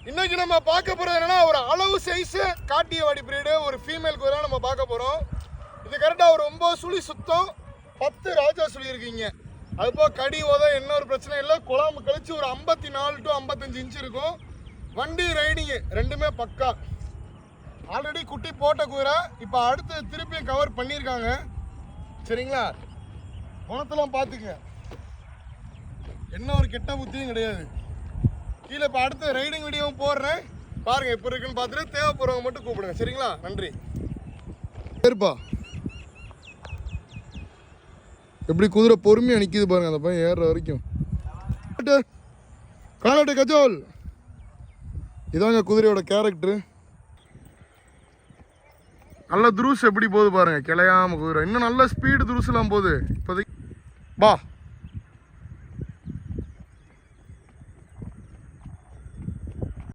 இன்னைக்கு நம்ம பார்க்க போறது என்னன்னா ஒரு அளவு சைஸ் காட்டியவாடி பிரீடு ஒரு ஃபீமேல் குதிரை நம்ம பார்க்க போறோம். இது கரெக்டா ஒரு 9 சுழி சுத்தம் 10 ராஜா சுழி இருக்கீங்க. அதுபோக கடி ஓத என்ன ஒரு பிரச்சனை இல்லை. குழாம்பு கழிச்சு ஒரு 54 to 55 இன்ச் இருக்கும். வண்டி ரைடிங்கு ரெண்டுமே பக்கா. ஆல்ரெடி குட்டி போட்ட குதிரை இப்போ அடுத்து திருப்பியும் கவர் பண்ணியிருக்காங்க. சரிங்களா, குணத்தெல்லாம் பார்த்துங்க, என்ன ஒரு கெட்ட புத்தியும் கிடையாது. கீழே இப்போ அடுத்த ரைடிங் வீடியோவும் போடுறேன் பாருங்க, இப்போ இருக்குன்னு பார்த்துட்டு தேவைப்படுறவங்க மட்டும் கூப்பிடுங்க. சரிங்களா, நன்றி. சரிப்பா, எப்படி குதிரை பொறுமையாக நிற்கிது பாருங்க, அந்த பையன் ஏறுற வரைக்கும். காலாட்டு கஜோல், இதாங்க குதிரையோட கேரக்டரு. நல்ல துருசு எப்படி போகுது பாருங்க, கிளையாம குதிரை. இன்னும் நல்ல ஸ்பீடு துருசுலாம் போகுது இப்போதைக்கு. பா